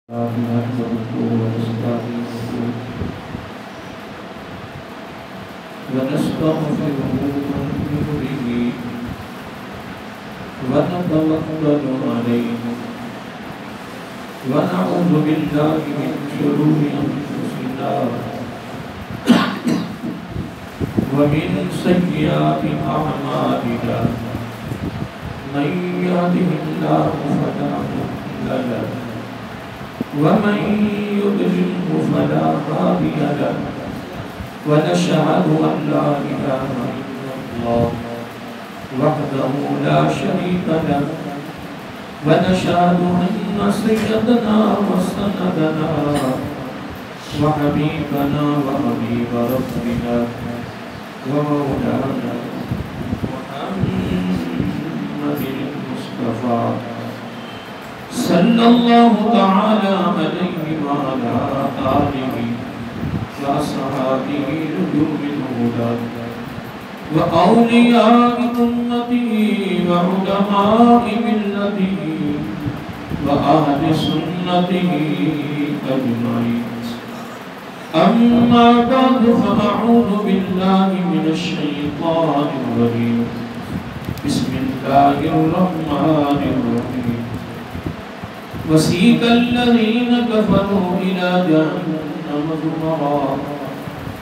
نحمده ونستعينه ونستغفره ونؤمن به ونتوكل عليه ونعوذ بالله من شرور أنفسنا ومن سيئات أعمالنا من يهده الله فلا مضل له ومن يضلله فلا هادي له ونشهد أن لا إله إلا الله وحده لا شريك له ونشهد أن سيدنا وسندنا وحبيبنا وحبيب ربنا ومولانا محمد المصطفى صلى الله تعالى عليه وعلى آله وأصحابه نجوم الهدى وأولياء أمته وعلماء ملته وأهل سنته أجمعين. أما بعد فأعوذ بالله من الشيطان الرجيم. بسم الله الرحمن الرحيم. وسيق الذين كفروا إلى جهنم زمرا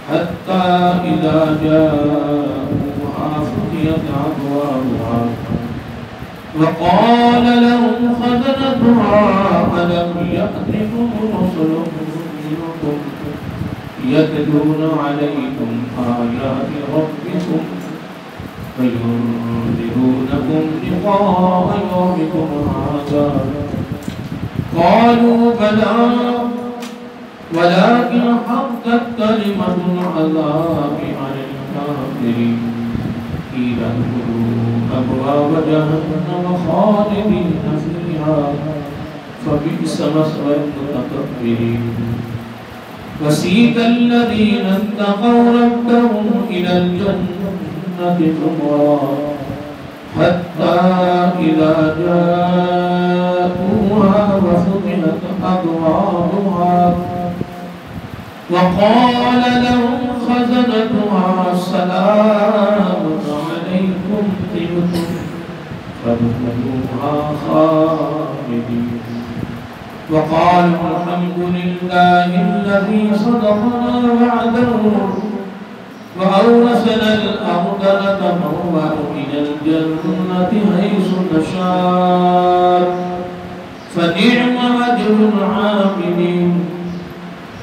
حتى إذا جاءوها فتحت أبوابها وقال لهم خزنتها ألم يأتكم رسل منكم يتلون عليكم آيات ربكم وينذرونكم لقاء يومكم هذا قالوا بلى ولكن حقت كلمة العذاب على الكافرين قيل ادخلوا أبواب جهنم خالدين فيها فبئس مثوى المتكبرين. وسيق الذين اتقوا ربهم إلى الجنة زمرا حتى إذا جاءوها وفتحت أبوابها وقال لهم خزنتها سلام عليكم طبتم فادخلوها خالدين. وقالوا الحمد لله الذي صدقنا وعده وأورثنا الأرض نتبوأ من الجنة حيث نشاء فنعم أجر العاملين.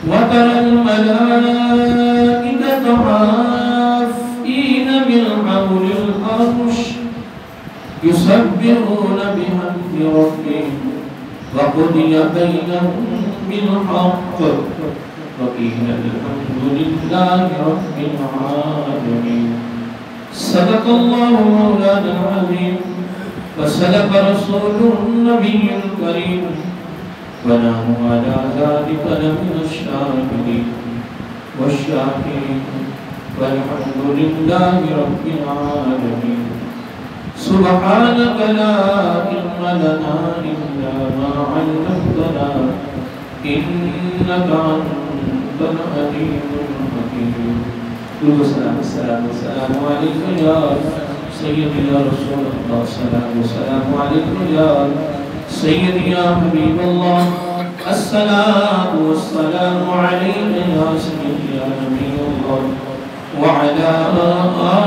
وترى الملائكة حافين من حول العرش يسبحون بحمد ربهم وقضي بينهم بالحق وقيل الحمد لله رب العالمين. صدق الله مولانا العظيم وصدق رسوله النبي الكريم ونحن على ذلك لمن الشاهدين والشاكرين والحمد لله رب العالمين. سبحانك لا علم لنا إلا ما علمتنا إنك أنت العليم الحكيم. السلام عليكم يا سيدي يا رسول الله. السلام عليكم يا سيدي يا حبيب الله. الصلاة والسلام عليك يا سيدي يا نبي الله وعلى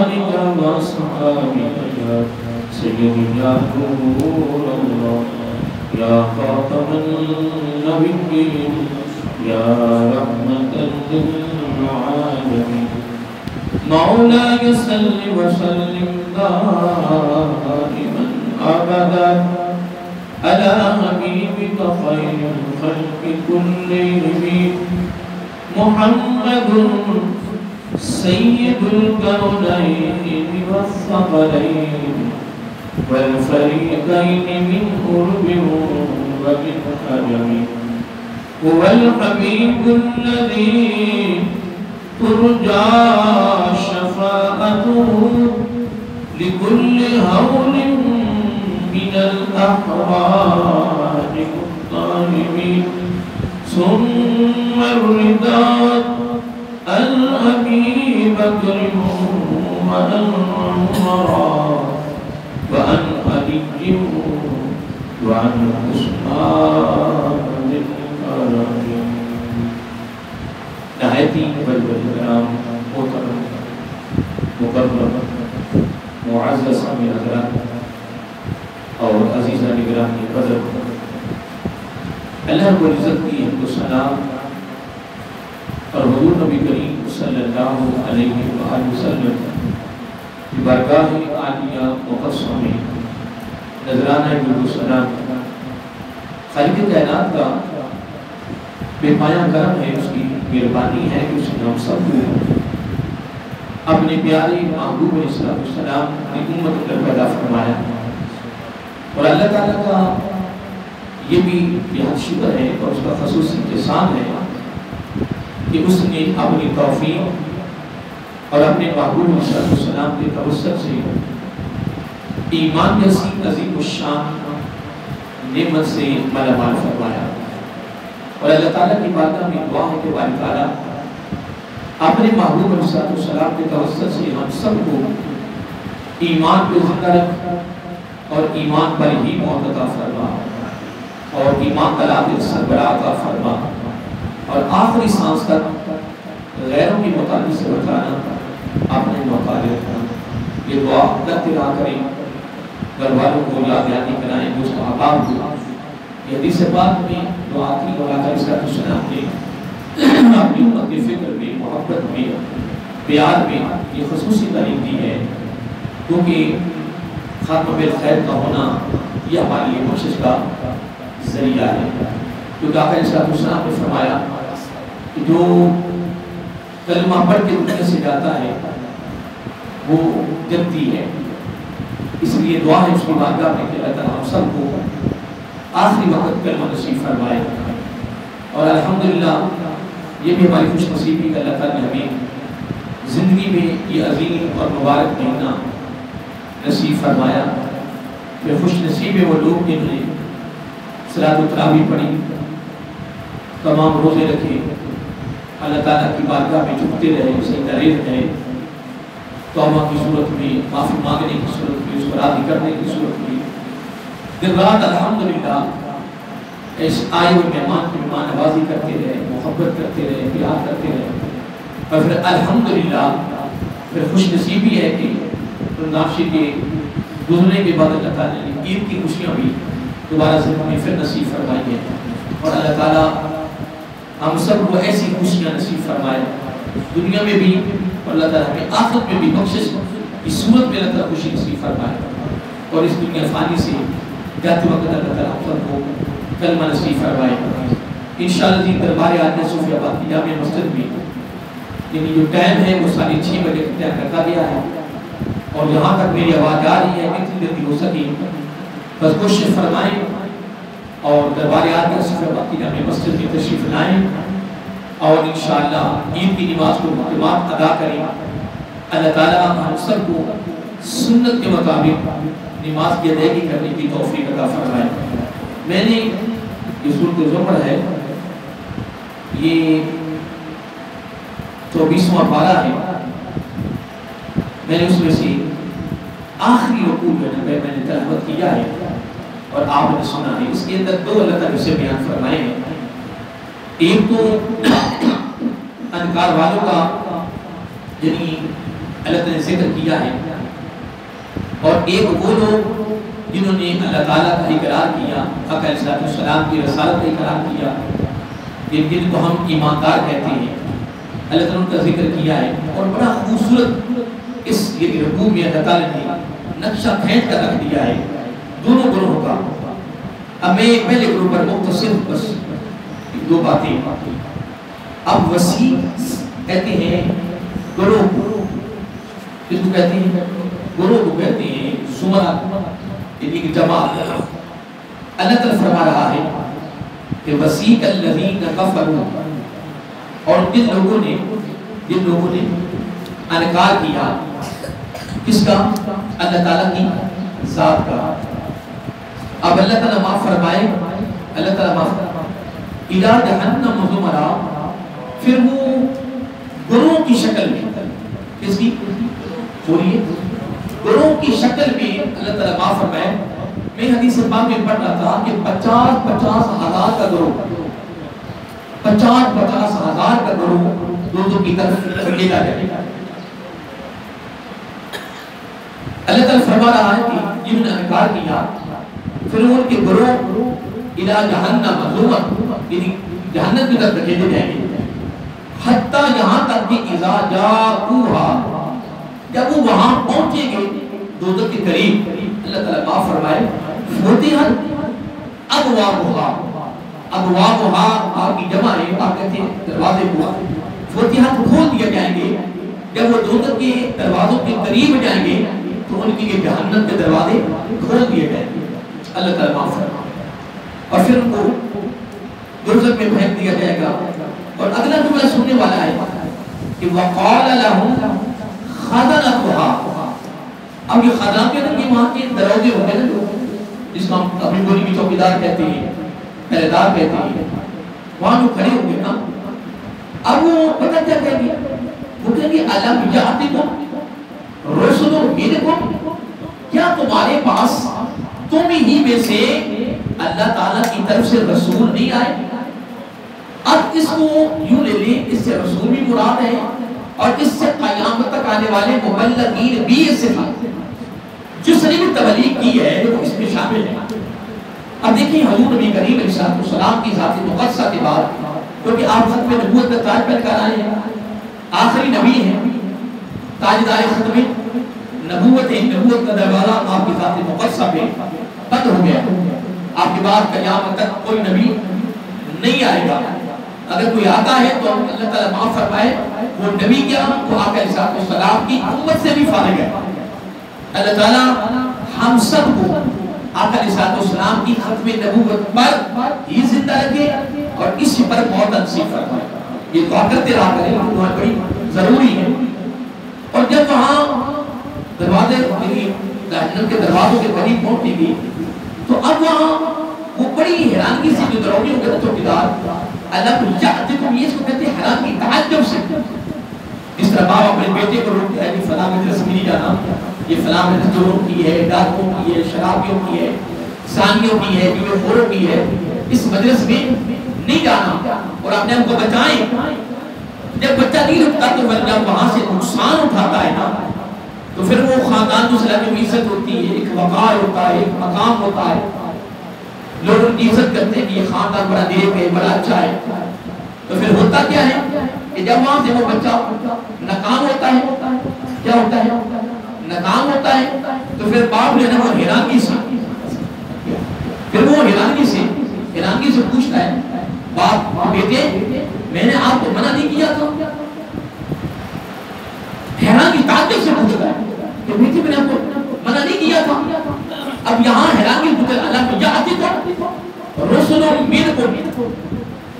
آلك وأصحابك يا سيدي يا نور الله يا خاتم النبيين يا رحمة للعالمين. مولاي صل وسلم دائما أبدا على حبيبك خير الخلق كلهم محمد سيد الكونين والثقلين والفريقين من قرب ومن عجم. هو الحبيب الذي ترجى شفاعته لكل هول من الأحوال الطاهرين ثم الرداد عن أبي بكر وعن عمر وعن علي وعن عثمان الكريم. نہایتی بزرگ کرام، محترم مکرم معزز سامعین حضرات اور عزیزان گرامی قدر، اللہ رب العزت کی حمد و ثنا اور حضور نبی کریم صلی اللہ علیہ وآلہ وسلم کی بارگاہ عالیہ مقدسہ میں نذرانہ درود و سلام خالق کائنات کا بے پایہ کرم ہے، اس کی مہربانی ہے کہ اس نے ہم سب کو اپنے پیارے محبوب علیہ السلام کی امت اندر پیدا فرمایا، اور اللہ تعالیٰ کا یہ بھی بہت شکر ہے اور اس کا خصوصی احسان ہے کہ اس نے اپنی توفیق اور اپنے محبوب علیہ السلام کے توسط سے ایمان جیسی عظیم الشان نعمت سے مالا مال فرمایا، اور اللہ تعالیٰ کی بارگاہ میں دعا ہے کہ باری تعالیٰ اپنے محبوب علیہ السلام کے توسط سے ہم سب کو ایمان پہ زندہ رکھ اور ایمان پر ہی موت عطا فرما، اور ایمان کا لازم سربراہ عطا فرما، اور آخری سانس تک غیروں کی مطالعے سے بچانا، اپنے مطالعے رکھنا۔ یہ دعا کرتے رہا کریں، گھر والوں کو یاد دہانی کرائیں، دوست احباب کو۔ یہ حدیث پاک میں دعا کی اور آقا علیہ السلام نے اپنی امت کی فکر میں، محبت میں، پیار میں یہ خصوصی تعلیم دی ہے، کیونکہ خاتمہ بالخیر کا ہونا یہ ہمارے لیے بخشش کا ذریعہ ہے، کیونکہ آقا علیہ السلام نے فرمایا کہ جو کلمہ پڑھ کے دنیا سے جاتا ہے وہ جنتی ہے، اس لیے دعا ہے اس کی بارگاہ میں کہ اللہ تعالیٰ ہم سب کو آخری وقت کلمہ نصیب فرمائے، اور الحمدللہ یہ بھی ہماری خوش نصیبی کہ اللہ تعالیٰ نے ہمیں زندگی میں یہ عظیم اور مبارک مہینہ نصیب فرمایا۔ پھر خوش نصیب ہے وہ لوگ جنہوں نے صلاۃ التراویح پڑھی، تمام روزے رکھے، اللہ تعالیٰ کی بارگاہ میں جھکتے رہے، سجدہ ریز رہے، توبہ کی صورت میں، معافی مانگنے کی صورت میں، اس کو راضی کرنے کی صورت میں دن رات الحمدللہ اس آئے ہوئے مہمان کی مہمان نوازی کرتے رہے، محبت کرتے رہے، پیار کرتے رہے، اور پھر الحمدللہ پھر خوش نصیبی ہے کہ رمضان کے گزرنے کے بعد اللہ تعالیٰ نے عید کی خوشیاں بھی دوبارہ سے ہمیں پھر نصیب فرمائی ہے، اور اللہ تعالیٰ ہم سب کو ایسی خوشیاں نصیب فرمائے دنیا میں بھی، اور اللہ تعالیٰ ہمیں آخرت میں بھی بخشش کی صورت میں اللہ تعالیٰ خوشی نصیب فرمائے، اور اس دنیا فانی سے جاتے وقت اللہ تعالیٰ ہم سب کو کلمہ نصیب فرمائے۔ انشاءاللہ جی دربار عالیہ صوفیہ آباد کی جامع مسجد میں یعنی جو ٹائم ہے وہ 6:30 بجے تیار رکھا گیا ہے، اور جہاں تک میری آواز آ رہی ہے اتنی جلدی ہو سکی بس کوشش فرمائیں اور دربار عالیہ صوفیہ آباد کی جامع مسجد میں تشریف لائیں، اور انشاءاللہ عید کی نماز کو مقدمات ادا کریں۔ اللہ تعالیٰ ہم سب کو سنت کے مطابق نماز کی ادائیگی کرنے کی توفیق عطا فرمائے۔ میں نے یہ سورۃ الزمر ہے، یہ 24واں پارہ ہے، میں نے اس میں سے آخری رکوع میں نے تلاوت کیا ہے اور آپ نے سنا ہے۔ اس کے اندر دو اللہ تعالیٰ سے بیان فرمائے ہیں، ایک تو انکار والوں کا یعنی اللہ تعالیٰ نے ذکر کیا ہے، اور ایک وہ لوگ جنہوں نے اللہ تعالیٰ کا اقرار کیا، آقا علیہ السلام کی رسالت کا اقرار کیا، جن کو ہم ایماندار کہتے ہیں، اللہ تعالیٰ نے کا ذکر کیا ہے، اور بڑا خوبصورت اس یہ رکوع میں اللہ تعالیٰ نے نقشہ کھینچ کر رکھ دیا ہے دونوں گروہوں کا۔ اب میں پہلے گروہ پر مختصر بس دو باتیں، اب وسیع کہتے ہیں گروہ کو، کس کو کہتے ہیں؟ گروہ کو کہتے ہیں زمرہ، یعنی کہ جماعت۔ اللہ تعالیٰ فرما رہا ہے کہ وسیق الذین کفروا، اور جن لوگوں نے انکار کیا کس کا؟ اللہ تعالیٰ کی ذات کا۔ اب اللہ تعالیٰ معاف فرمائے، اللہ تعالیٰ معاف فرمائے، الى جہنم زمرا، پھر وہ گروہ کی شکل میں، کس کی بولیے، گروہ کی شکل میں اللہ تعالیٰ معاف فرمائے. میں حدیث پاک میں پڑھ رہا تھا کہ 50 ہزار کا گروہ، 50 ہزار کا گروہ دوزخ کی طرف لے جایا جائے گا. اللہ تعالیٰ فرما رہا ہے کہ جنہوں نے انکار کیا پھر ان کے گروہ الى جہنم زمر، یعنی جہنم کی طرف دھکیلے جائیں گے، حتیٰ یہاں تک کہ اذا جاؤہا، جب وہ وہاں پہنچیں گے دوزخ کے قریب، اللہ تعالیٰ معاف فرمائے، فتحت ابوابہا، ابوابہا آپ کی جمع ہے، آپ کہتے ہیں دروازے کو، فتحت کھول دیا جائیں گے. جب وہ دوزخ کے دروازوں کے قریب جائیں گے تو ان کی جہنم کے دروازے کھول دیے جائیں گے. اللہ تعالیٰ معاف فرمائے. اور پھر ان کو دوزخ میں پھینک دیا جائے گا. اور اگلا جملہ سننے والا ہے کہ وَقَالَ لَهُمْ خَزَنَتُهَا. اب یہ خزانہ کے اندر یہ وہاں کے دروازے ہوں گے نا، جس کو ہم اپنی بولی میں چوکیدار کہتے ہیں، پہرے دار کہتے ہیں، وہاں جو کھڑے ہوں گے نا، اب وہ پتہ کیا کہیں گے؟ وہ کہیں گے أَلَمْ يَأْتِكُمْ رُسُلٌ مِّنْكُمْ، کیا تمہارے پاس تم ہی میں سے اللہ تعالیٰ کی طرف سے رسول نہیں آئے؟ اب اس کو یوں لے لیں، اس سے رسول بھی مراد ہے اور اس سے قیامت تک آنے والے مبلغین بھی اس سے جس نے بھی تبلیغ کی ہے وہ اس میں شامل ہے. اب دیکھیں حضور نبی کریم علیہ السلام کی ذات مقدسہ کے بعد، کیونکہ آپ ختم نبوت کا تاج پہن کر آئے ہیں، آخری نبی ہیں، تاجدار ختم نبوت ہے، نبوت کا دروازہ آپ کی ذات مقدسہ پہ بند ہو گیا. آپ کے بعد قیامت تک کوئی نبی نہیں آئے گا. اگر کوئی آتا ہے تو اللہ تعالیٰ معاف فرمائے، وہ نبی کیا وہ آقا علیہ السلام کی امت سے بھی فارغ ہے. اللہ تعالیٰ ہم سب کو آقا علیہ السلام کی ختم نبوت پر ہی زندہ رکھے اور اسی پر موت نصیب فرمائے. یہ دعا کرتے رہا کریں، دعا بڑی ضروری ہے. اور جب وہاں دروازے جہنم کے دروازوں کے قریب پہنچے گی تو اب وہاں وہ بڑی حیرانگی سے جو دروازے ہوں گے چوکیدار، اللہ کو یعتکم، یہ اس کو کہتے ہیں حیرانگی تعجب سے. اس طرح باپ اپنے بیٹے کو روکتا ہے کہ فلاں مدرسے میں نہیں جانا، یہ فلاں مزدوروں کی ہے، ڈاکوں کی ہے، شرابیوں کی ہے، سانیوں کی ہے، جوے خوروں کی ہے، اس مدرسے میں نہیں جانا اور اپنے ہم کو بچائیں. جب بچہ نہیں رکھتا تو جب وہاں سے نقصان اٹھاتا ہے نا تو پھر وہ خاندان جو صلاح کی عزت ہوتی ہے، ایک وقار ہوتا ہے، ایک مقام ہوتا ہے، لوگ ان کی عزت کرتے ہیں کہ یہ خاندان بڑا نیک ہے، بڑا اچھا ہے. تو پھر ہوتا کیا ہے کہ جب وہاں سے وہ بچہ ناکام ہوتا ہے، کیا ہوتا ہے؟ ناکام ہوتا ہے تو پھر باپ جو ہے وہ حیرانگی سے، پھر وہ حیرانگی سے پوچھتا ہے، باپ بیٹے میں نے آپ کو منع نہیں کیا تھا؟ حیرانگی تعجب سے پوچھتا ہے کہ بیٹے میں نے آپ کو منع نہیں کیا تھا. اب یہاں حیرانگی پوچھتا ہے، اللہ کو یعتکم رسل منکم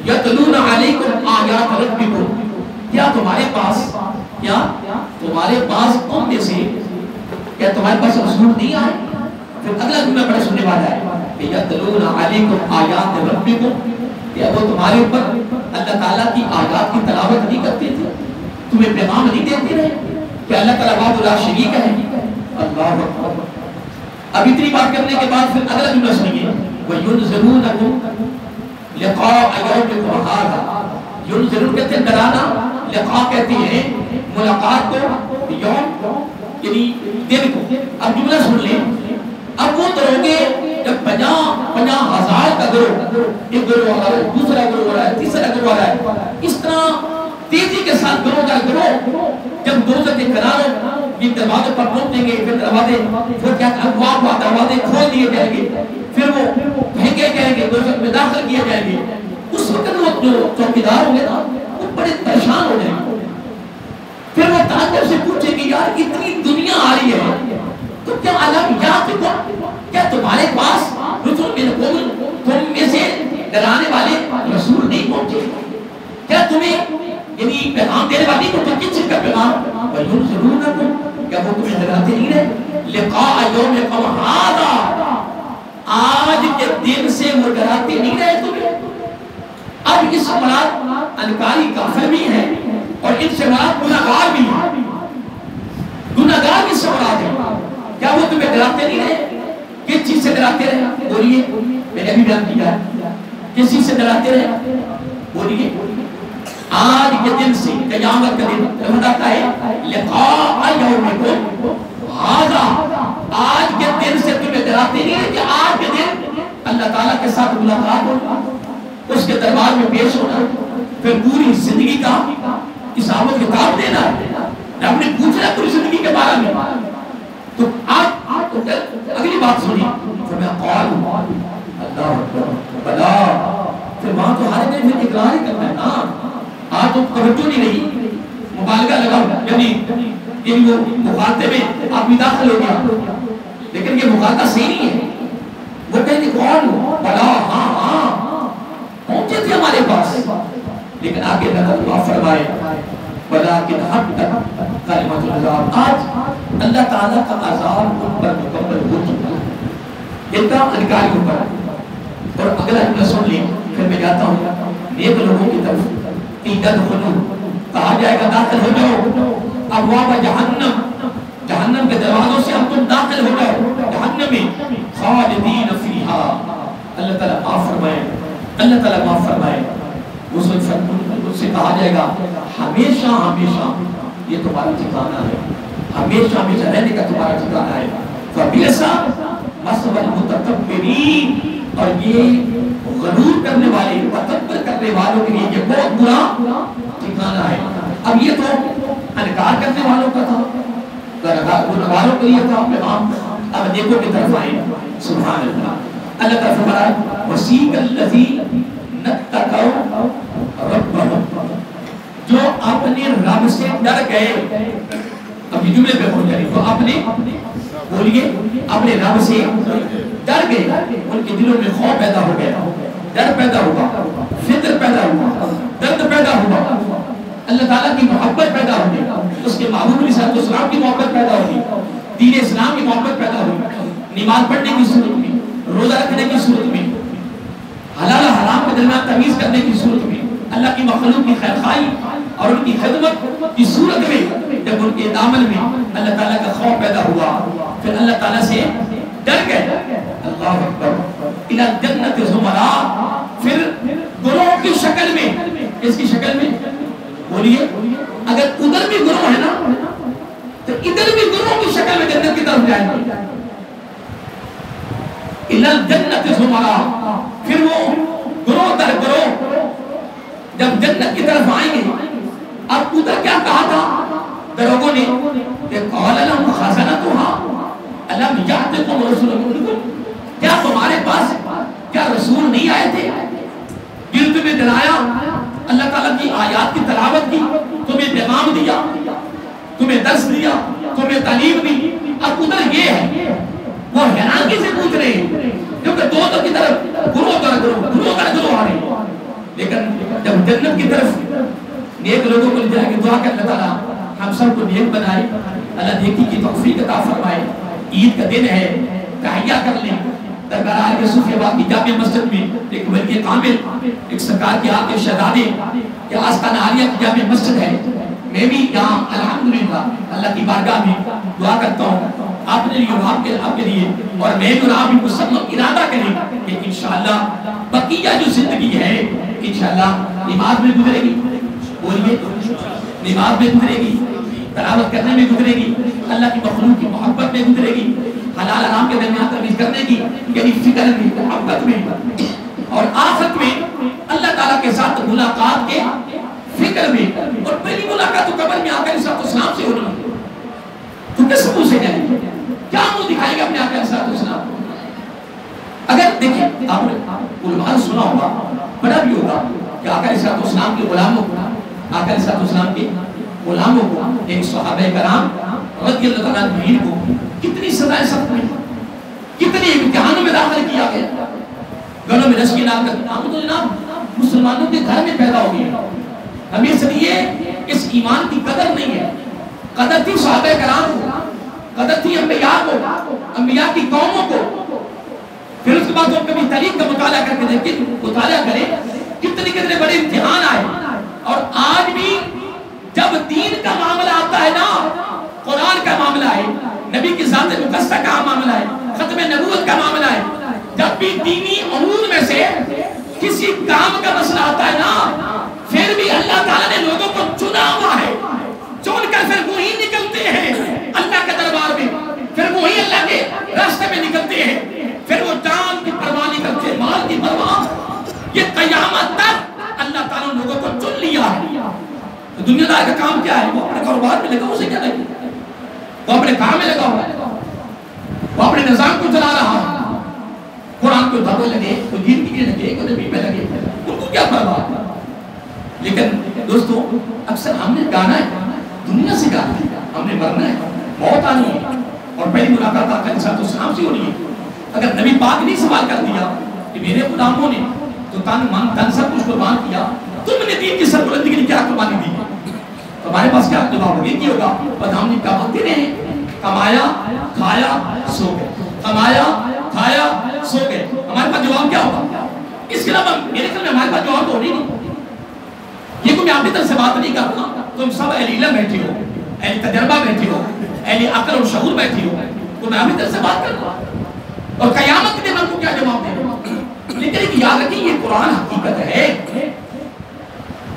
یتلون علیکم آیات ربکم، کیا تمہارے پاس تم میں سے کیا تمہارے پاس رسول نہیں آئے؟ پھر اگلا جملہ بڑا سننے والا ہے کہ یتلون علیکم آیات ربکم، کیا وہ تمہارے اوپر اللہ تعالیٰ کی آیات کی تلاوت نہیں کرتے تھے، تمہیں پیغام نہیں دیتے رہے کہ اللہ تعالیٰ وحدہ لا شریک ہے؟ اللہ اکبر. اب اتنی بات کرنے کے بعد پھر اگلا جملہ سنیے، وَيُنذِرُونَكُمْ لقاء یومکم ھذا. ینذرون کہتے ہیں ڈرانا، لقاء کہتے ہیں ملاقات کو، یوم یعنی دن کو. اب جملہ سن لیں، اب وہ دروگے جب 50,000 کا گروہ، ایک گروہ آ رہا ہے، دوسرا گروہ آ رہا ہے، تیسرا گروہ آ رہا ہے، اس طرح تیزی کے ساتھ گروہ کا گروہ جب دوزخ کے کناروں یہ دروازے پر پہنچیں گے، پھر دروازے پھر کیا دروازے کھول دیے جائیں گے، پھر وہ پھینکے جائیں گے، دوزخ میں داخل کیے جائیں گے. اس وقت وہ جو چوکیدار ہوں گے نا وہ بڑے پریشان ہو جائیں گے. پھر وہ تعجب سے پوچھیں گے یار اتنی دنیا آ رہی ہے تو کیا علم یعتکم، کیا تمہارے پاس رسول تم میں سے ڈرانے والے رسول نہیں پہنچے؟ کیا تمہیں یعنی پیغام دینے والی کو کس چیز کا پیغام؟ وَيُنذِرُونَكُمْ، کیا وہ تمہیں ڈراتے نہیں رہے؟ لقاء یومکم ھذا، آج کے دن سے وہ ڈراتے نہیں رہے تمہیں؟ اب اس مراد انکاری کافر بھی ہے اور ان سے مراد گناہگار بھی ہے. گناہگار کس سے مراد ہے؟ کیا وہ تمہیں ڈراتے نہیں رہے؟ کس چیز سے ڈراتے رہے؟ بولیے. میں نے ابھی بیان کیا ہے. کس چیز سے ڈراتے رہے؟ بولیے. آج کے دن سے قیامت کا دن بتاتا ہے لقاء یومکم ھذا. آج کے دن سے تمہیں ڈراتے نہیں رہے کہ آج کے دن اللہ تعالیٰ کے ساتھ ملاقات ہونا، اس کے دربار میں پیش ہونا، پھر پوری زندگی کا حساب و کتاب دینا. رب نے پوچھنا پوری زندگی کے بارے میں. تو آپ اگلی بات سنی فرمایا قال اللہ اکبر بلا. پھر وہاں تو ہر دن پھر اقرار ہی کرنا ہے نا. آج تو توجہ نہیں رہی، مبالغہ لگا، یعنی وہ مخاطب میں آدمی داخل ہو گیا، لیکن یہ مخاطب صحیح نہیں ہے. وہ کہتے کون بلا ہاں ہاں پہنچے تھے ہمارے پاس، لیکن آگے دعا فرمائے ولیکن حق تک کلمۃ العذاب. آج اللہ تعالیٰ کا عذاب ان پر مکمل ہو چکا ہے ان کا انکاریوں پر. اور اگلا جملہ سن لیں پھر میں جاتا ہوں نیک لوگوں کی طرف. ادخلوا کہا جائے گا داخل ہو جاؤ ابواب جہنم، جہنم کے دروازوں سے اب تم داخل ہو جاؤ جہنم میں خالدین فیہا. اللہ تعالیٰ معاف فرمائے، اللہ تعالیٰ معاف فرمائے. اس سے کہا جائے گا ہمیشہ ہمیشہ یہ تمہارا ٹھکانہ ہے، ہمیشہ ہمیشہ رہنے کا تمہارا ٹھکانہ ہے. فبئس مثوى المتکبرین. اور یہ غرور کرنے والے، تکبر کرنے والوں کے لیے یہ بہت برا ٹھکانہ ہے. اب یہ تو انکار کرنے والوں کا تھا، گناہگاروں کے لیے تھا پیغام. اب دیکھو کی طرف آئے سبحان اللہ. اللہ تعالیٰ فرمایا وسیق الذین اتقوا ربهم، جو اپنے رب سے ڈر گئے. اب یہ جملے پہ پہنچ جائے تو اپنے بولیے اپنے رب سے ڈر گئے. ان کے دلوں میں خوف پیدا ہو گیا، ڈر پیدا ہوا، فکر پیدا ہوا، درد پیدا ہوا، اللہ تعالیٰ کی محبت پیدا ہوگی، اس کے محبوب علیہ السلام کی محبت پیدا ہوگی، دین اسلام کی محبت پیدا ہوگی. نماز پڑھنے کی صورت میں، روزہ رکھنے کی صورت میں، حلال و حرام کے درمیان تمیز کرنے کی صورت میں، اللہ کی مخلوق کی خیرخواہی اور ان کی خدمت کی صورت میں جب ان کے دامن میں اللہ تعالیٰ کا خوف پیدا ہوا پھر اللہ تعالیٰ سے ڈر گئے. اللہ اکبر. الی الجنۃ زمراء. پھر گروہ کی شکل میں، اس کی شکل میں بولیے اگر ادھر بھی گروہ ہے نا تو ادھر بھی گروہ کی شکل میں جنت کی طرف جائیں گے. الی الجنۃ زمراء. پھر وہ گروہ در گروہ جب جنت کی طرف آئیں گے. اب ادھر کیا کہا تھا دروگوں نے کہ قال لهم خزنتها الم یاتکم رسول منکم. کیا تمہارے پاس کیا رسول نہیں آئے تھے جن تمہیں ڈرایا، اللہ تعالیٰ کی آیات کی تلاوت کی، تمہیں پیغام دیا، تمہیں درس دیا، تمہیں تعلیم دی. اب ادھر یہ ہے وہ حیرانگی سے پوچھ رہے ہیں کیونکہ دو کی طرف گروہ در گروہ آ رہے ہیں. لیکن جب جنت کی طرف نیک لوگوں کو لے جائے گے دعا کہ اللہ تعالیٰ ہم سب کو نیک بنائے، اللہ نیکی کی توفیق عطا فرمائے. عید کا دن ہے، تحیہ کر لیں. دربار کے صوفی آباد کی جامع مسجد میں ایک ولی کامل، ایک سرکار کے آقا شہزادے کے آستانہ عالیہ کی جامع مسجد ہے. میں بھی یہاں الحمدللہ اللہ کی بارگاہ میں دعا کرتا ہوں آپ نے لیے، آپ کے لیے، اور میں جو آپ بھی مسلم ارادہ کریں کہ انشاءاللہ بقیہ جو زندگی ہے انشاءاللہ نماز میں گزرے گی. بولیے نماز میں گزرے گی، تلاوت کرنے میں گزرے گی، اللہ کی مخلوق کی محبت میں گزرے گی، حلال حرام کے درمیان تمیز کرنے کی یعنی فکر میں، محبت میں، اور آخرت میں اللہ تعالیٰ کے ساتھ ملاقات کے فکر میں. اور پہلی ملاقات تو قبر میں آقا علیہ السلام سے ہونی ہے. تو کس منہ سے جائیں گے؟ کیا منہ دکھائیں گے اپنے آقا علیہ السلام؟ اگر دیکھیں آپ نے علماء سنا ہوگا، پڑھا بھی ہوگا کہ آقا علیہ السلام کے غلاموں کو، آقا علیہ السلام کے غلاموں کو، ایک صحابہ کرام رضی اللہ تعالیٰ عنہ کو کتنی سزائیں سخت ہوئی، کتنی امتحانوں میں داخل کیا گیا، گھروں میں رشکی نام کر. ہم تو جناب مسلمانوں کے گھر میں پیدا ہو گئے، ہمیں اس لیے اس ایمان کی قدر نہیں ہے. قدر تھی صحابہ کرام کو، قدر تھی انبیاء کو، انبیاء کی قوموں کو. پھر اس کے بعد ہم کبھی تاریخ کا مطالعہ کر کے دیکھیں، مطالعہ کریں کتنے کتنے بڑے امتحان آئے. اور آج بھی جب دین کا معاملہ آتا ہے نا، قرآن کا معاملہ ہے، نبی کی ذات مقدسہ کا معاملہ ہے، ختم نبوت کا معاملہ ہے، جب بھی دینی امور میں سے کسی کام کا مسئلہ آتا ہے نا، پھر بھی اللہ تعالیٰ نے لوگوں کو چنا ہوا ہے، چن کر پھر وہی نکلتے ہیں اللہ کے دربار میں، پھر وہی اللہ کے راستے میں نکلتے ہیں، پھر وہ جان کی پرواہ نہیں کرتے، مال کی پرواہ. یہ قیامت تک اللہ تعالیٰ نے لوگوں کو چن لیا ہے. تو دنیا دار کا کام کیا ہے؟ وہ اپنے کاروبار میں لگا، اسے کیا لگے؟ وہ اپنے کام میں لگا ہوا ہے، وہ اپنے نظام کو چلا رہا ہے. قرآن کو دھڑے لگے، کوئی دین کے لیے لگے، کوئی نبی میں لگے، ان کو کیا پرواہ. لیکن دوستو اکثر ہم نے گانا ہے، دنیا سے گانا ہے، ہم نے مرنا ہے، موت آنی ہے، اور پہلی ملاقات آقا علیہ السلام سے ہونی ہے. اگر نبی پاک نے سوال کر دیا کہ میرے غلاموں نے تو تن من دھن سب کچھ قربان کیا، تم نے دین کی سربلندی کے لیے کیا قربانی دی؟ تو ہمارے پاس کیا جواب ہوگی؟ یہ ہوگا بس ہم نے کیا وقت رہے، کمایا کھایا سو گئے، کمایا کھایا سو گئے. ہمارے پاس جواب کیا ہوگا؟ اس کے علاوہ میرے خیال میں ہمارے پاس جواب تو نہیں. یہ کوئی میں اپنی طرف سے بات نہیں کرتا، تم سب اہل علم بیٹھے ہو، اہل تجربہ بیٹھے ہو، اہل عقل اور شعور بیٹھے ہو، تو میں اپنی طرف سے بات کرتا ہوں. اور قیامت کے دن ہم کو کیا جواب دے رہے ہیں؟ لیکن ایک یاد رکھیں، یہ قرآن حقیقت ہے،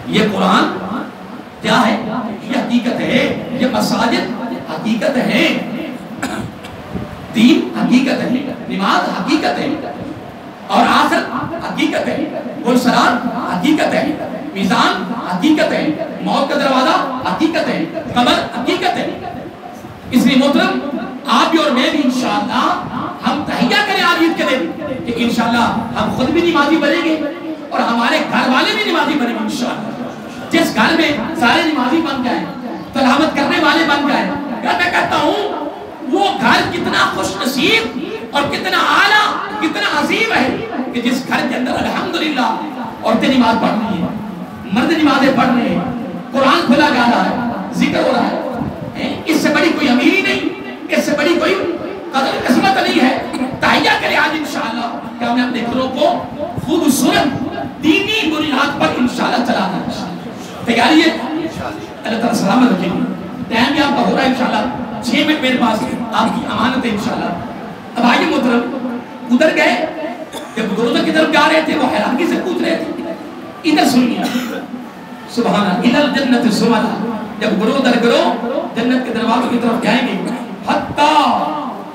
یہ قرآن کیا ہے؟ یہ حقیقت ہے، یہ مساجد حقیقت ہے، دین حقیقت ہے، نماز حقیقت ہے، اور آخر حقیقت ہے، گلسرات حقیقت ہے، میزان حقیقت ہے، موت کا دروازہ حقیقت ہے، قبر حقیقت ہے. اس لیے محترم آپ بھی اور میں بھی انشاءاللہ ہم تہیہ کریں آج عید کے دن کہ انشاءاللہ ہم خود بھی نمازی بنیں گے اور ہمارے گھر والے بھی نمازی بنیں گے انشاءاللہ. جس گھر میں سارے نمازی بن جائیں، تلاوت کرنے والے بن جائیں، میں کہتا ہوں وہ گھر کتنا خوش نصیب اور کتنا اعلیٰ، کتنا عظیم ہے کہ جس گھر کے اندر الحمدللہ عورتیں نماز پڑھ رہی ہیں، مرد نمازیں پڑھ رہے ہیں، قرآن کھلا جا رہا ہے، ذکر ہو رہا ہے. اس سے بڑی کوئی امیری نہیں، اس سے بڑی کوئی قدر قسمت نہیں ہے. تہیہ کرے آج انشاءاللہ کہ ہمیں اپنے گھروں کو خوبصورت دینی بنیاد پر انشاءاللہ چلانا ہے. تیاری ہے؟ اللہ تعالیٰ سلامت رکھیں. ٹائم بھی آپ کا ہو رہا ہے انشاءاللہ، 6 منٹ میرے پاس آپ کی امانت ہے انشاءاللہ. اب آئیے محترم، ادھر گئے جب روزہ کی طرف جا رہے تھے وہ حیرانگی سے پوچھ رہے تھے. ادھر سنیے سبحان اللہ، ادھر جنت زمرہ، جب گرو در گرو جنت کے دروازوں کی طرف جائیں گے، حتیٰ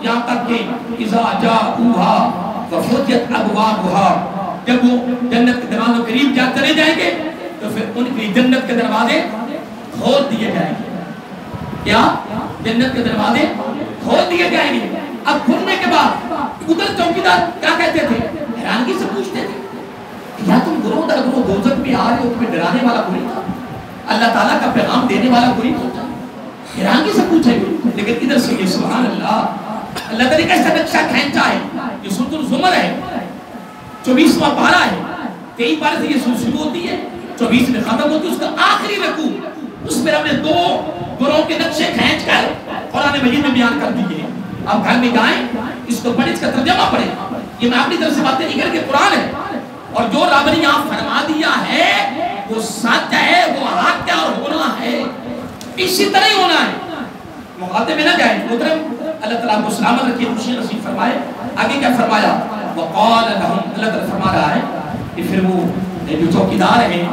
یہاں تک کہ اذا جاؤہا وفتحت ابوابہا، جب وہ جنت کے دروازوں قریب چلے جائیں گے تو پھر ان کی جنت کے دروازے کھول دیے جائیں گے. کیا؟ جنت کے دروازے کھول دیے جائیں گے. اب کھلنے کے بعد ادھر چوکیدار کیا کہتے تھے؟ حیرانگی سے پوچھتے تھے یا تم گروہ در گروہ دوزخ میں آ رہے ہو، تمہیں ڈرانے والا کوئی تھا؟ اللہ تعالیٰ کا پیغام دینے والا کوئی ہوتا؟ حیرانگی سے پوچھیں گے. لیکن ادھر سے یہ سبحان اللہ، اللہ تعالیٰ کا ایسا نقشہ کھینچا ہے. یہ سورۃ الزمر ہے، 24واں پارہ ہے، 23 پارے سے یہ سورت شروع ہوتی ہے، 24 میں ختم ہوتی ہے. اس کا آخری رکوع، اس میں ہم نے 2 گروہوں کے نقشے کھینچ کر قرآن مجید میں بیان کر دیے. اب گھر میں جائیں، اس کو پڑھیں، اس کا ترجمہ پڑھیں. یہ میں اپنی طرف سے باتیں نہیں کر کے قرآن ہے، اور جو رب نے یہاں فرما دیا ہے وہ سچ ہے، وہ حق ہے اور ہونا ہے، اسی طرح ہی ہونا ہے. مخاطب میں نہ جائیں. محترم اللہ تعالیٰ کو سلامت رکھے، خوشی نصیب فرمائے. آگے کیا فرمایا؟ وقال لهم، اللہ تعالیٰ فرما رہا ہے کہ پھر وہ جو چوکیدار ہیں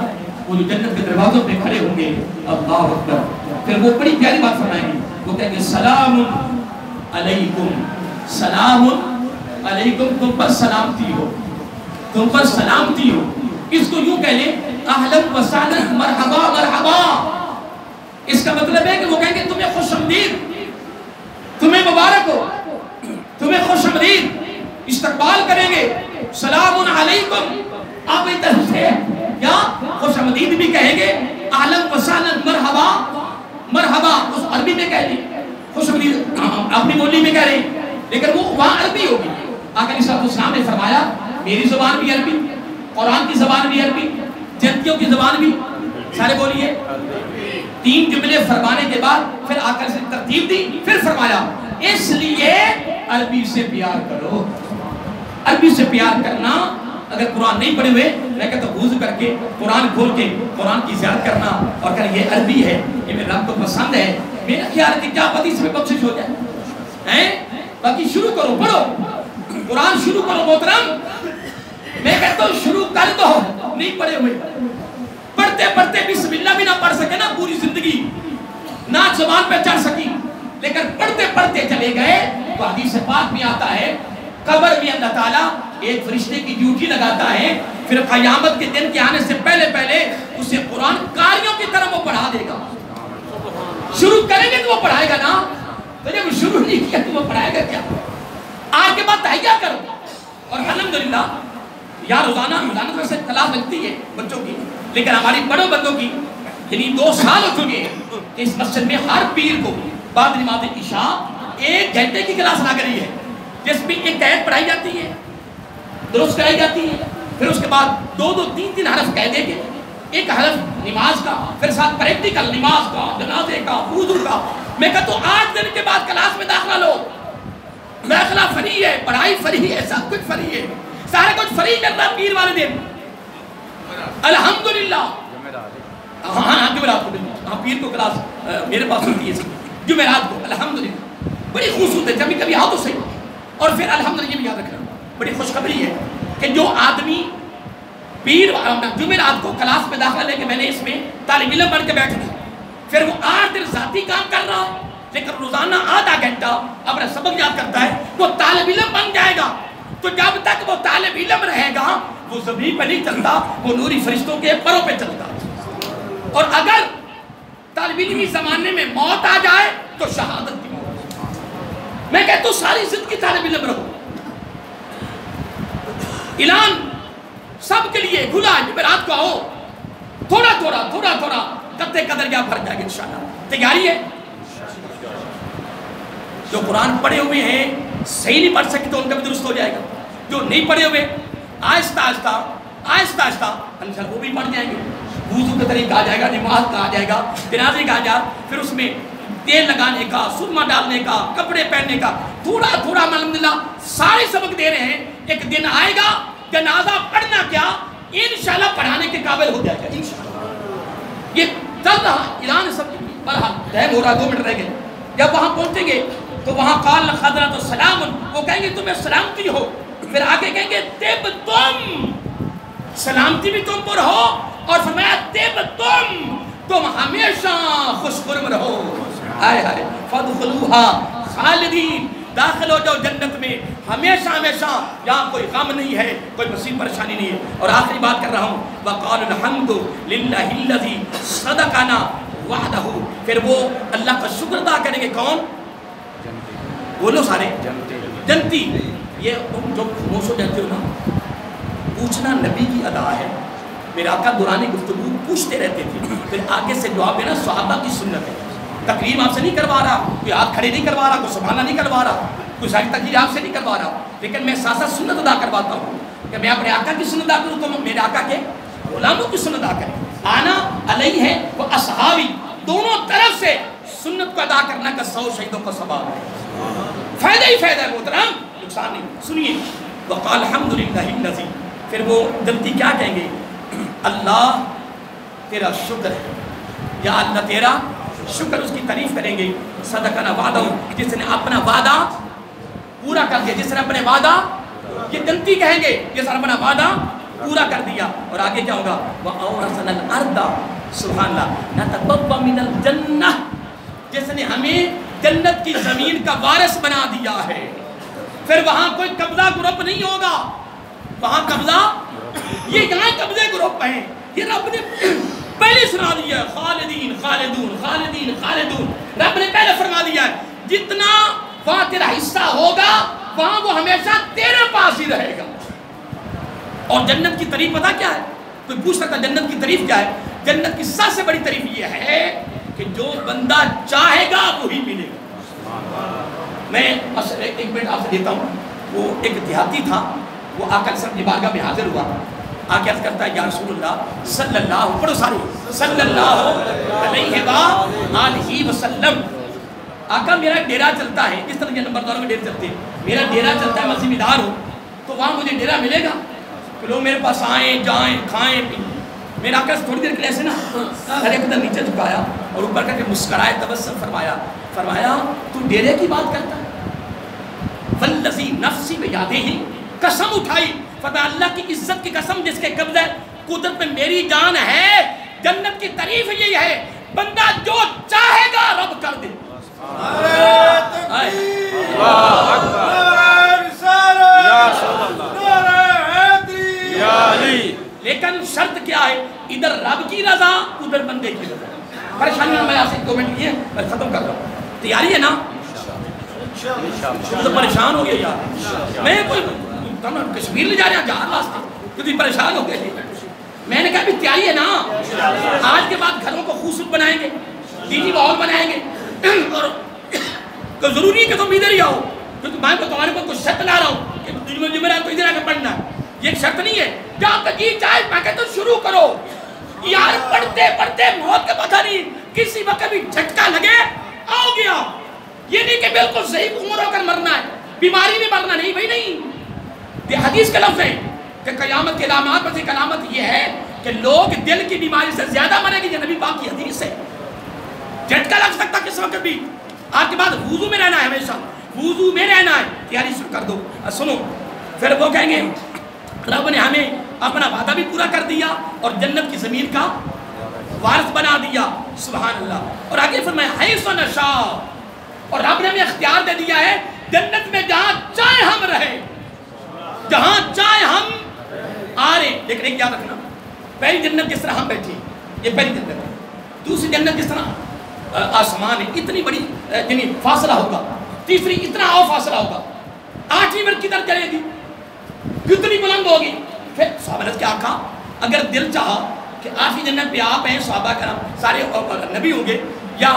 وہ جو جنت کے دروازوں پہ کھڑے ہوں گے، اللہ اکبر، پھر وہ بڑی پیاری بات فرمائیں گے. وہ کہیں گے سلام علیکم، سلام علیکم، تم پر سلامتی ہو، تم پر سلامتی ہو. اس کو یوں کہہ لیں اہلا و سہلا، مرحبا مرحبا. اس کا مطلب ہے کہ وہ کہیں گے تمہیں خوش آمدید، تمہیں مبارک ہو، تمہیں خوش آمدید، استقبال کریں گے. سلام علیکم، آپ ایک طرف سے کیا خوش آمدید بھی کہیں گے، اہلا و سہلا مرحبا مرحبا اس عربی میں کہہ لیں، خوش آمدید اپنی بولی میں کہہ رہے ہیں، لیکن وہ وہاں عربی ہوگی. آقا علیہ السلام نے فرمایا میری زبان بھی عربی، قرآن کی زبان بھی عربی، جنتیوں کی زبان بھی. سارے بولیے. 3 جملے فرمانے کے بعد پھر آقا سے ترتیب دی، پھر فرمایا اس لیے عربی سے پیار کرو. عربی سے پیار کرنا اگر قرآن نہیں پڑھے ہوئے میں کہتا ہوں وضو کر کے قرآن کھول کے قرآن کی زیارت کرنا اور کہنا یہ عربی ہے، یہ میرے رب کو پسند ہے، میرا خیال ہے کہ کیا پتہ اس میں بخشش ہو جائے. باقی شروع کرو، پڑھو قرآن شروع کرو محترم. میں کہتا ہوں شروع کر دو، نہیں پڑھے ہوئے پڑھتے پڑھتے بسم اللہ بھی نہ پڑھ سکے نا پوری زندگی، نہ زبان پہ چڑھ سکی، لیکن پڑھتے پڑھتے چلے گئے تو حدیث پاک میں آتا ہے قبر میں اللہ تعالیٰ ایک فرشتے کی ڈیوٹی لگاتا ہے، پھر قیامت کے دن کے آنے سے پہلے پہلے اسے قرآن قاریوں کی طرح وہ پڑھا دے گا. شروع کریں گے تو وہ پڑھائے گا نا، تو جب شروع نہیں کیا تو وہ پڑھائے گا کیا؟ آج کے بعد تہیہ کرو. اور الحمدللہ یا روزانہ تو سے کلاس لگتی ہے بچوں کی، لیکن ہماری بڑوں بندوں کی یعنی 2 سال ہو چکے ہیں کہ اس مسجد میں ہر پیر کو بعد نماز عشاء 1 گھنٹے کی کلاس لگ رہی ہے، جس میں ایک قید پڑھائی جاتی ہے، درست کرائی جاتی ہے، پھر اس کے بعد 2 3 حرف کہہ دے گے، ایک حرف نماز کا، پھر ساتھ پریکٹیکل نماز کا، جنازے کا، وضو کا. میں کہتا ہوں 8 دن کے بعد کلاس میں داخلہ لو. داخلہ فری ہے، پڑھائی فری ہے، سب کچھ فری ہے، سارے کچھ فری کرنا پیر والے دن. الحمدللہ. ہاں جمعرات کو، ہاں پیر کو کلاس میرے پاس ہوتی ہے جمعرات کو. الحمدللہ بڑی خوشبو ہے، جب کبھی آؤ تو صحیح. اور پھر الحمدللہ یہ بھی یاد رکھنا بڑی خوشخبری ہے کہ جو آدمی پیر جمعرات کو کلاس میں داخلہ لے کے میں نے اس میں طالب علم بن کے بیٹھ گیا، پھر وہ 8 دن ذاتی کام کر رہا ہے، لیکن روزانہ آدھا گھنٹہ اپنا سبق یاد کرتا ہے، وہ طالب علم بن جائے گا. تو جب تک وہ طالب علم رہے گا وہ زمین پہ نہیں چلتا، وہ نوری فرشتوں کے پروں پہ چلتا. اور اگر طالب علمی زمانے میں موت آ جائے تو شہادت کی موت. میں کہتا ہوں ساری زندگی طالب علم رہو. اعلان سب کے لیے کھلا ہے، جمعرات کو آؤ، تھوڑا تھوڑا قدر کیا بھر جائے گا انشاءاللہ. تیاری ہے؟ جو قرآن پڑھے ہوئے ہیں صحیح نہیں پڑھ سکتے تو ان کا بھی درست ہو جائے گا. جو نہیں پڑھے ہوئے آہستہ آہستہ انشاءاللہ وہ بھی پڑھ جائیں گے. وضو کا طریقہ آ جائے گا، نماز کا آ جائے گا، جنازے کا آ جائے گا، پھر اس میں تیل لگانے کا، سرما ڈالنے کا، کپڑے پہننے کا، تھوڑا الحمدللہ سارے سبق دے رہے ہیں. ایک دن آئے گا جنازہ پڑھنا کیا انشاءاللہ پڑھانے کے قابل ہو جائے گا انشاءاللہ. یہ چل رہا اعلان سب کی. برحال ٹائم ہو رہا، 2 منٹ رہ گئے. جب وہاں پہنچیں گے تو وہاں قال حضرت السلام، وہ کہیں گے تمہیں سلامتی ہو. پھر آگے کہیں گے طب تم، سلامتی بھی تم پر ہو، اور فرمایا طب تم ہمیشہ خوش خرم رہو. ہائے ہائے فادخلوها خالدین، داخل ہو جاؤ جنت میں ہمیشہ، یہاں کوئی غم نہیں ہے، کوئی مصیبت پریشانی نہیں ہے. اور آخری بات کر رہا ہوں، وقال الحمد للہ الذی صدقنا وعدہ. پھر وہ اللہ کا شکر ادا کریں گے. کون؟ بولو سارے جنتی. یہ تم جو خاموش ہو جاتے ہو نا، پوچھنا نبی کی ادا ہے. میرے آقا دوران گفتگو پوچھتے رہتے تھے، پھر آگے سے جواب دینا صحابہ کی سنت ہے. تقریر آپ سے نہیں کروا رہا، کوئی ہاتھ کھڑے نہیں کروا رہا، کوئی سبحانہ نہیں کروا رہا، کوئی ساری تقریر آپ سے نہیں کروا رہا، لیکن میں ساتھ ساتھ سنت ادا کرواتا ہوں کہ میں اپنے آقا کی سنت ادا کروں تو میرے آقا کے غلاموں کی سنت ادا کریں. آنا علیہ ہے وہ اصحابی، دونوں طرف سے سنت کو ادا کرنا کا 100 شہیدوں کا ثواب ہے. فائدہ ہی فائدہ ہے محترم، نقصان نہیں. سنیے وقال الحمدللہ الذی، پھر وہ جنتی کیا کہیں گے؟ اللہ تیرا شکر ہے، یا اللہ تیرا شکر، اس کی تعریف کریں گے. صدقنا وعدہ، جس نے اپنا وعدہ پورا کر دیا، جس نے اپنے وعدہ، یہ جنتی کہیں گے جس نے اپنا وعدہ پورا کر دیا. اور آگے کیا ہوگا؟ وَأَوْرَثَنَا الْأَرْضَ، سبحان اللہ، نَتَبَوَّأُ مِنَ الْجَنَّةِ، جس نے ہمیں جنت کی زمین کا وارث بنا دیا ہے. پھر وہاں کوئی قبضہ گروپ نہیں ہوگا، وہاں قبضہ، یہ یہاں قبضے گروپ ہیں. یہ رب نے پہلے سنا دیا ہے، خالدین خالدون خالدین خالدون. رب نے پہلے فرما دیا ہے جتنا وہاں تیرا حصہ ہوگا وہاں وہ ہمیشہ تیرے پاس ہی رہے گا. اور جنت کی تعریف پتہ کیا ہے؟ کوئی پوچھ سکتا جنت کی تعریف کیا ہے؟ جنت کی سب سے بڑی تعریف یہ ہے کہ جو بندہ چاہے گا وہی ملے گا. میں ایک منٹ آپ سے دیتا ہوں. وہ ایک دیہاتی تھا، وہ آقا صلی اللہ علیہ وسلم کی بارگاہ میں حاضر ہوا. آگے عرض کرتا ہے یا رسول اللہ صلی اللہ، پڑھو سارے، صلی اللہ علیہ وآلہ وسلم. آقا میرا ڈیرا چلتا ہے، اس طرح کے نمبرداروں میں ڈیرے چلتے ہیں، میرا ڈیرا چلتا ہے، میں ذمہ دار ہوں، تو وہاں مجھے ڈیرا ملے گا؟ کہ لوگ میرے پاس آئیں جائیں کھائیں پئیں. میرا آقا تھوڑی دیر کے لیے ایسے نا سر ایک دم نیچے جھکایا اور اوپر کر کے مسکرائے تبسم فرمایا تو ڈیرے کی بات کرتا ہے؟ والذی نفسی بیدہ، قسم اٹھائی فرمایا اللہ کی عزت کی قسم جس کے قبضہ قدرت میں میری جان ہے، جنت کی تعریف یہی ہے بندہ جو چاہے گا رب کر دے. لیکن شرط کیا ہے؟ ادھر رب کی رضا ادھر بندے کی رضا. پریشانی میں آپ سے 2 منٹ لیے میں ختم کر رہا ہوں. تیاری ہے نا؟ تو پریشان ہو گیا یار. میں کوئی کشمیر لے جا رہے ہیں جہاں راستے کیونکہ پریشان ہو گئے. میں نے کہا بھی تیاری ہے نا؟ آج کے بعد گھروں کو خوبصورت بنائیں گے، دیجی ماحول بنائیں گے، اور تو ضروری ہے کہ تم ادھر ہی آؤ کیونکہ میں تمہارے کو کچھ شرط لا رہا ہوں کہ جمعرات تو ادھر آ کے پڑھنا ہے. یہ ایک شرط نہیں ہے جہاں تک جی چاہے میں کہتا ہوں شروع کرو یار. پڑھتے پڑھتے موت کا پتہ نہیں کسی وقت بھی جھٹکا لگے آؤ گیا. یہ نہیں کہ بالکل صحیح عمر ہو کر مرنا ہے، بیماری میں مرنا نہیں بھائی نہیں. یہ حدیث کا لفظ ہے کہ قیامت کے علامات میں سے ایک علامت یہ ہے کہ لوگ دل کی بیماری سے زیادہ مریں گے. یہ نبی پاک کی حدیث ہے. جھٹکا لگ سکتا کس وقت بھی. آپ کے بعد وضو میں رہنا ہے، ہمیشہ وضو میں رہنا ہے. تیاری شروع کر دو. سنو پھر وہ کہیں گے رب نے ہمیں اپنا وعدہ بھی پورا کر دیا اور جنت کی زمین کا وارث بنا دیا. سبحان اللہ. اور آگے فرمایا حیث نشاء، اور رب نے ہمیں اختیار دے دیا ہے جنت میں جہاں چاہے ہم رہے، جہاں چاہے ہم آ رہے. لیکن ایک یاد رکھنا، پہلی جنت جس طرح ہم بیٹھے یہ پہلی جنت ہے. دوسری جنت جس طرح آسمان ہے اتنی بڑی یعنی فاصلہ ہوگا. تیسری اتنا اور فاصلہ ہوگا. 8ویں منٹ کدھر چلے گی، کتنی بلند ہوگی. پھر صحابہ نے کیا کہا اگر دل چاہا کہ 8ویں جنت پہ آپ ہیں، صحابہ کرام سارے نبی ہوں گے، یا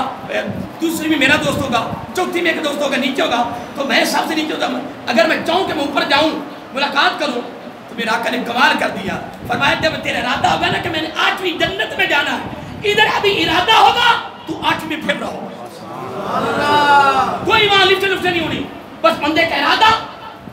دوسری میں میرا دوست ہوگا، چوتھی میں ایک دوست ہوگا نیچے ہوگا، تو میں سب سے نیچے ہوتا ہوں. اگر میں چاہوں کہ میں اوپر جاؤں ملاقات کروں تو میرا آقا نے کمال کر دیا. فرمایا جب تیرا ارادہ ہوگا نا کہ میں نے 8ویں جنت میں جانا ہے، ادھر ابھی ارادہ ہوگا تو 8ویں پھر رہو. کوئی وہاں لفٹ نہیں ہونی، بس بندے کا ارادہ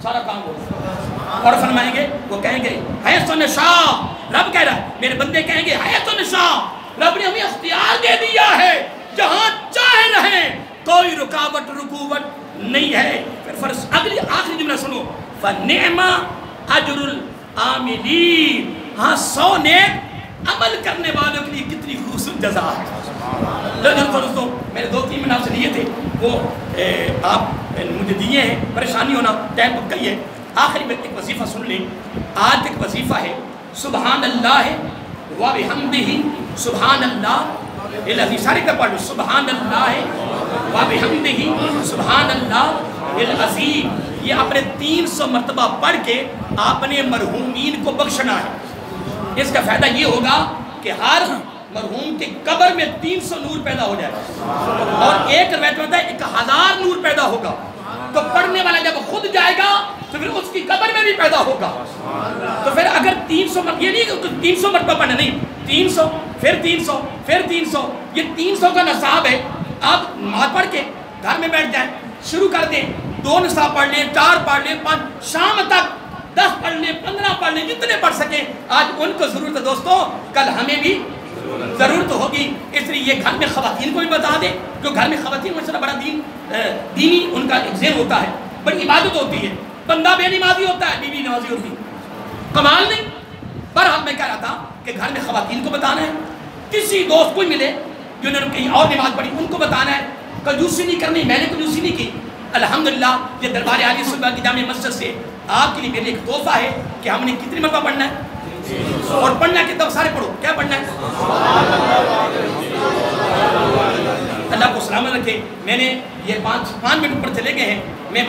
سارا کام ہوگا. اور فرمائیں گے وہ کہیں گے حیث نشاء، رب کہہ رہا ہے میرے بندے کہیں گے حیث نشاء، رب نے ہمیں اختیار دے دیا ہے جہاں چاہے رہیں، کوئی رکاوٹ رکوٹ نہیں ہے. پھر فرض اگلی آخری جملہ سنو فَنِعْمَ أَجْرُ الْعَامِلِينَ. ہاں 100 نیک عمل کرنے والوں کے لیے کتنی خوبصورت جزا ہے. دوستوں میرے 2-3 منٹ آپ سے لیے تھے وہ آپ مجھے دیے ہیں، پریشانی ہونا ٹائم بک گئی ہے. آخری میں ایک وظیفہ سن لیں. آج ایک وظیفہ ہے سبحان اللہ وبحمدہ، سبحان اللہ العظیم. سارے کا پڑھ لو سبحان اللہ وبحمدہ سبحان اللہ العظیم. یہ اپنے 300 مرتبہ پڑھ کے آپ نے مرحومین کو بخشنا ہے. اس کا فائدہ یہ ہوگا کہ ہر مرحوم کے قبر میں 300 نور پیدا ہو جائے گا اور ایک روایت میں ہوتا ہے 1000 نور پیدا ہوگا. تو پڑھنے والا جب خود جائے گا تو پھر اس کی قبر میں بھی پیدا ہوگا. تو پھر اگر 300 یہ نہیں کہ 300 مرتبہ پڑھنا نہیں، 300 پھر 300 پھر 300، یہ 300 کا نصاب ہے. آپ نماز پڑھ کے گھر میں بیٹھ جائیں، شروع کر دیں، 2 نصاب پڑھ لیں، 4 پڑھ لیں، 5 شام تک 10 پڑھ لیں، 15 پڑھ لیں، جتنے پڑھ سکیں. آج ان کو ضرورت ہے دوستوں، کل ہمیں بھی ضرورت ہوگی. اس لیے یہ گھر میں خواتین کو بھی بتا دیں، جو گھر میں خواتین ماشاء اللہ بڑا دینی ان کا ایک ذہن ہوتا ہے، بڑی عبادت ہوتی ہے. بندہ بے نمازی ہوتا ہے، بیوی نمازی ہوتی ہے، کمال نہیں. بہرحال میں کہہ رہا تھا کہ گھر میں خواتین کو بتانا ہے. کسی دوست کو ملے جنہوں نے کہیں اور نماز پڑھی ان کو بتانا ہے. کنجوسی نہیں کرنی، میں نے کنجوسی نہیں کی. الحمدللہ یہ دربار عالی صبح کی جامع مسجد سے آپ کے لیے میرے ایک تحفہ ہے کہ ہم نے کتنی مرتبہ پڑھنا ہے اور پڑھنا ہے کتنا. سارے پڑھو. کیا پڑھنا ہے؟ اللہ کو سلامت رکھے. میں نے یہ 5 منٹ اوپر چلے گئے ہیں. میں